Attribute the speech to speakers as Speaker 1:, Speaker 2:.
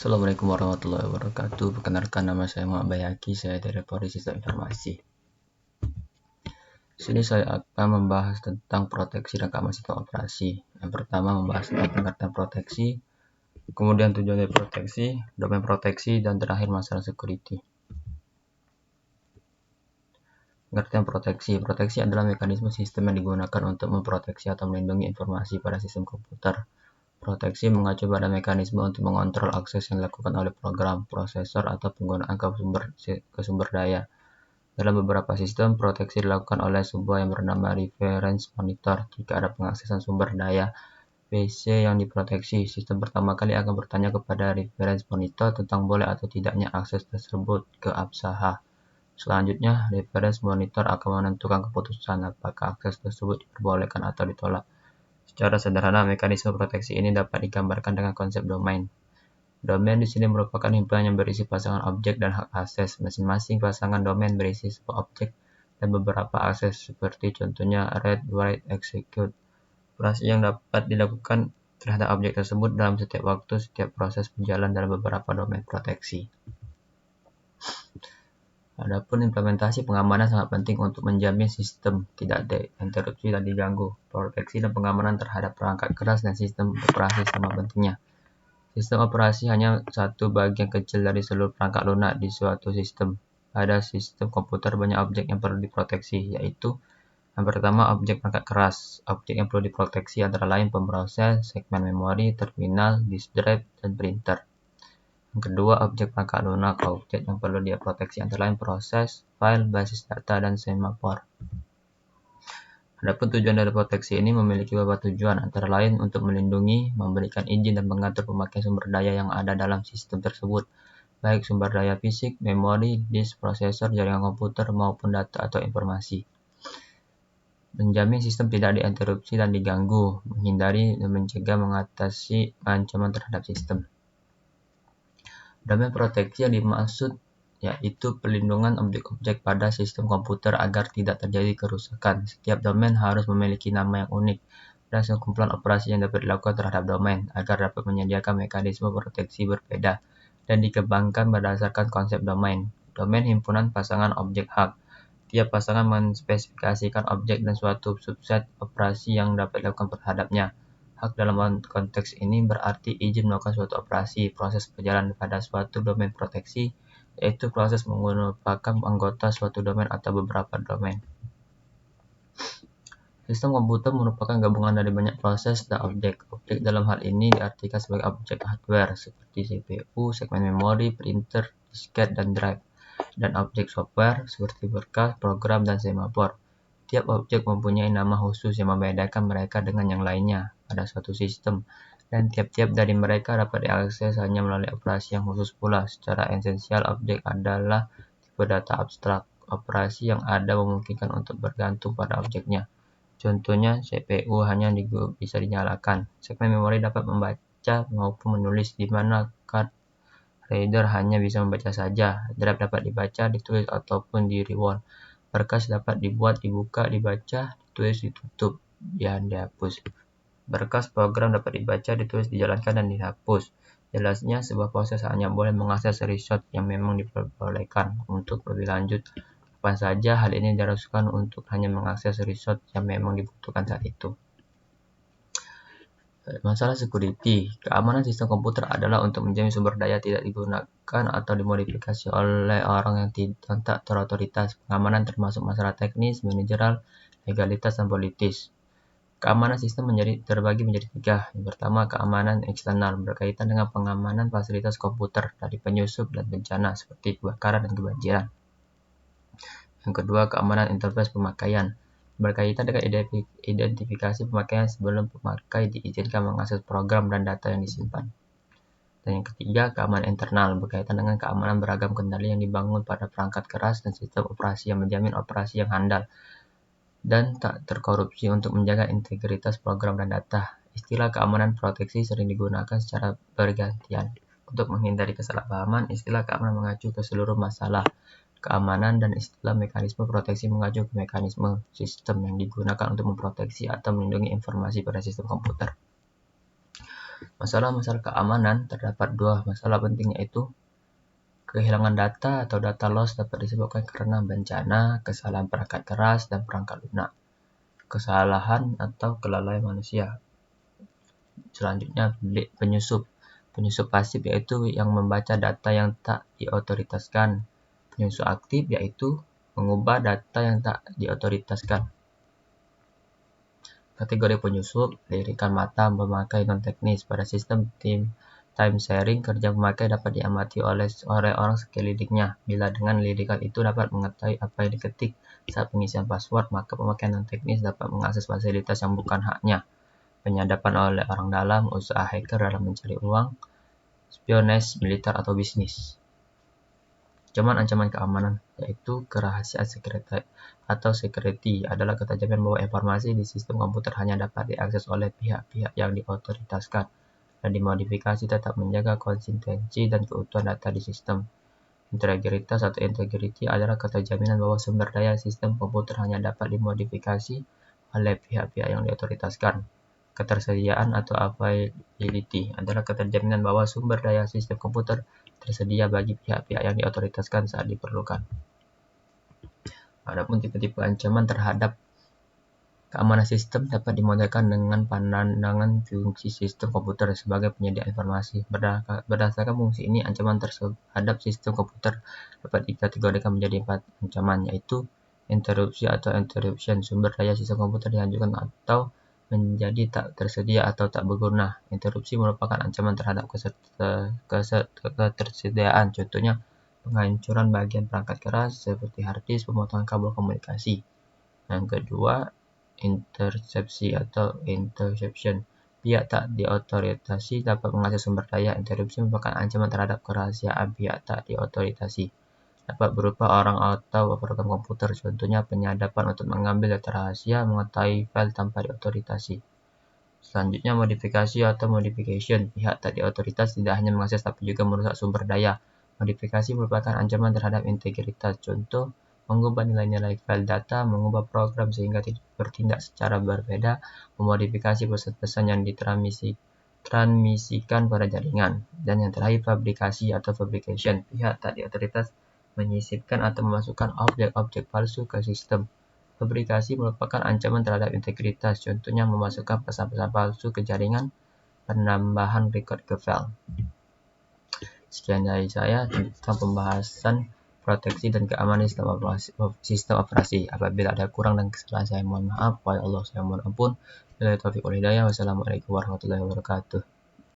Speaker 1: Assalamualaikum warahmatullahi wabarakatuh. Perkenalkan, nama saya Muhammad Bayaki, saya dari Prodi Sistem Informasi. Di sini saya akan membahas tentang proteksi dan keamanan sistem operasi. Yang pertama, membahas tentang pengertian proteksi, kemudian tujuan dari proteksi, domain proteksi, dan terakhir masalah security. Pengertian proteksi. Proteksi adalah mekanisme sistem yang digunakan untuk memproteksi atau melindungi informasi pada sistem komputer. Proteksi mengacu pada mekanisme untuk mengontrol akses yang dilakukan oleh program, prosesor, atau penggunaan ke sumber daya. Dalam beberapa sistem, proteksi dilakukan oleh sebuah yang bernama reference monitor. Jika ada pengaksesan sumber daya PC yang diproteksi, sistem pertama kali akan bertanya kepada reference monitor tentang boleh atau tidaknya akses tersebut ke absaha. Selanjutnya, reference monitor akan menentukan keputusan apakah akses tersebut diperbolehkan atau ditolak. Secara sederhana, mekanisme proteksi ini dapat digambarkan dengan konsep domain. Domain di sini merupakan himpunan yang berisi pasangan objek dan hak akses. Masing-masing pasangan domain berisi sebuah objek dan beberapa akses, seperti contohnya read, write, execute. Operasi yang dapat dilakukan terhadap objek tersebut dalam setiap waktu, setiap proses berjalan dalam beberapa domain proteksi. Adapun implementasi pengamanan sangat penting untuk menjamin sistem tidak diinterupsi dan diganggu. Proteksi dan pengamanan terhadap perangkat keras dan sistem operasi sama pentingnya. Sistem operasi hanya satu bagian kecil dari seluruh perangkat lunak di suatu sistem. Pada sistem komputer banyak objek yang perlu diproteksi, yaitu yang pertama, objek perangkat keras. Objek yang perlu diproteksi antara lain pemroses, segmen memori, terminal, disk drive, dan printer. Yang kedua, objek perangkat lunak. Objek yang perlu dia proteksi antara lain proses, file, basis data, dan semafor. Adapun tujuan dari proteksi ini memiliki beberapa tujuan, antara lain untuk melindungi, memberikan izin, dan mengatur pemakaian sumber daya yang ada dalam sistem tersebut, baik sumber daya fisik, memori, disk, prosesor, jaringan komputer, maupun data atau informasi. Menjamin sistem tidak diinterupsi dan diganggu, menghindari dan mencegah mengatasi ancaman terhadap sistem. Domain proteksi yang dimaksud yaitu perlindungan objek-objek pada sistem komputer agar tidak terjadi kerusakan. Setiap domain harus memiliki nama yang unik dan sekumpulan operasi yang dapat dilakukan terhadap domain agar dapat menyediakan mekanisme proteksi berbeda dan dikembangkan berdasarkan konsep domain. Domain himpunan pasangan objek hak. Tiap pasangan menspesifikasikan objek dan suatu subset operasi yang dapat dilakukan terhadapnya. Hak dalam konteks ini berarti izin melakukan suatu operasi. Proses berjalan pada suatu domain proteksi, yaitu proses merupakan anggota suatu domain atau beberapa domain. Sistem komputer merupakan gabungan dari banyak proses dan objek. Objek dalam hal ini diartikan sebagai objek hardware seperti CPU, segmen memori, printer, disket, dan drive. Dan objek software seperti berkas, program, dan semafor. Tiap objek mempunyai nama khusus yang membedakan mereka dengan yang lainnya pada suatu sistem, dan tiap-tiap dari mereka dapat diakses hanya melalui operasi yang khusus pula. Secara esensial, objek adalah tipe data abstrak. Operasi yang ada memungkinkan untuk bergantung pada objeknya. Contohnya, CPU hanya bisa dinyalakan. Segmen memori dapat membaca maupun menulis, di mana card reader hanya bisa membaca saja. Drive dapat dibaca, ditulis, ataupun di-reward. Berkas dapat dibuat, dibuka, dibaca, ditulis, ditutup, dan dihapus. Berkas program dapat dibaca, ditulis, dijalankan, dan dihapus. Jelasnya, sebuah proses hanya boleh mengakses resource yang memang diperbolehkan. Untuk lebih lanjut, kapan saja hal ini diharuskan untuk hanya mengakses resource yang memang dibutuhkan saat itu. Masalah security. Keamanan sistem komputer adalah untuk menjamin sumber daya tidak digunakan atau dimodifikasi oleh orang yang tak terotoritas. Pengamanan termasuk masalah teknis, manajerial, legalitas, dan politis. Keamanan sistem terbagi menjadi tiga. Yang pertama, keamanan eksternal, berkaitan dengan pengamanan fasilitas komputer dari penyusup dan bencana seperti kebakaran dan kebanjiran. Yang kedua, keamanan interface pemakaian, berkaitan dengan identifikasi pemakaian sebelum pemakai diizinkan mengakses program dan data yang disimpan. Dan yang ketiga, keamanan internal, berkaitan dengan keamanan beragam kendali yang dibangun pada perangkat keras dan sistem operasi yang menjamin operasi yang handal dan tak terkorupsi untuk menjaga integritas program dan data. Istilah keamanan proteksi sering digunakan secara bergantian. Untuk menghindari kesalahpahaman, istilah keamanan mengacu ke seluruh masalah keamanan dan istilah mekanisme proteksi mengacu ke mekanisme sistem yang digunakan untuk memproteksi atau melindungi informasi pada sistem komputer. Masalah-masalah keamanan terdapat dua masalah penting, yaitu kehilangan data atau data loss dapat disebabkan karena bencana, kesalahan perangkat keras, dan perangkat lunak. Kesalahan atau kelalaian manusia. Selanjutnya, penyusup. Penyusup pasif yaitu yang membaca data yang tak diotoritaskan. Penyusup aktif yaitu mengubah data yang tak diotoritaskan. Kategori penyusup, lirikan mata memakai non-teknis. Pada sistem time sharing, kerja pemakai dapat diamati oleh orang sekelilingnya. Bila dengan lirikan itu dapat mengetahui apa yang diketik saat pengisian password, maka pemakai non-teknis dapat mengakses fasilitas yang bukan haknya. Penyadapan oleh orang dalam, usaha hacker dalam mencari uang, spionase, militer atau bisnis. Ancaman keamanan, yaitu kerahasiaan security adalah ketajaman bahwa informasi di sistem komputer hanya dapat diakses oleh pihak-pihak yang diotoritaskan dan dimodifikasi tetap menjaga konsistensi dan keutuhan data di sistem. Integritas atau integrity adalah ketajaman bahwa sumber daya sistem komputer hanya dapat dimodifikasi oleh pihak-pihak yang diotoritaskan. Ketersediaan atau availability adalah keterjaminan bahwa sumber daya sistem komputer tersedia bagi pihak-pihak yang diotoritaskan saat diperlukan. Adapun tipe-tipe ancaman terhadap keamanan sistem dapat dimodelkan dengan pandangan fungsi sistem komputer sebagai penyedia informasi. Berdasarkan fungsi ini, ancaman terhadap sistem komputer dapat dikategorikan menjadi 4 ancaman, yaitu interupsi atau interruption. Sumber daya sistem komputer dihancurkan atau menjadi tak tersedia atau tak berguna. Interupsi merupakan ancaman terhadap ketersediaan. Contohnya, penghancuran bagian perangkat keras seperti hard disk, pemotongan kabel komunikasi. Yang kedua, intersepsi atau interception. Pihak tak diotorisasi dapat mengakses sumber daya. Interupsi merupakan ancaman terhadap kerahasiaan pihak tak diotorisasi. Dapat berupa orang atau program komputer, contohnya penyadapan untuk mengambil data rahasia, mengetahui file tanpa diotorisasi. Selanjutnya, modifikasi atau modification. Pihak tak diotoritas tidak hanya mengakses tapi juga merusak sumber daya. Modifikasi merupakan ancaman terhadap integritas, contoh mengubah nilai-nilai file data, mengubah program sehingga bertindak secara berbeda, memodifikasi pesan-pesan yang ditransmisikan pada jaringan. Dan yang terakhir, fabrikasi atau fabrication. Pihak tak diotoritas menyisipkan atau memasukkan objek-objek palsu ke sistem. Fabrikasi merupakan ancaman terhadap integritas, contohnya memasukkan pesan-pesan palsu ke jaringan, penambahan record ke file. Sekian dari saya tentang pembahasan proteksi dan keamanan sistem operasi. Apabila ada kurang dan kesalahan, saya mohon maaf. Wahai Allah, saya mohon ampun. Wassalamualaikum warahmatullahi wabarakatuh.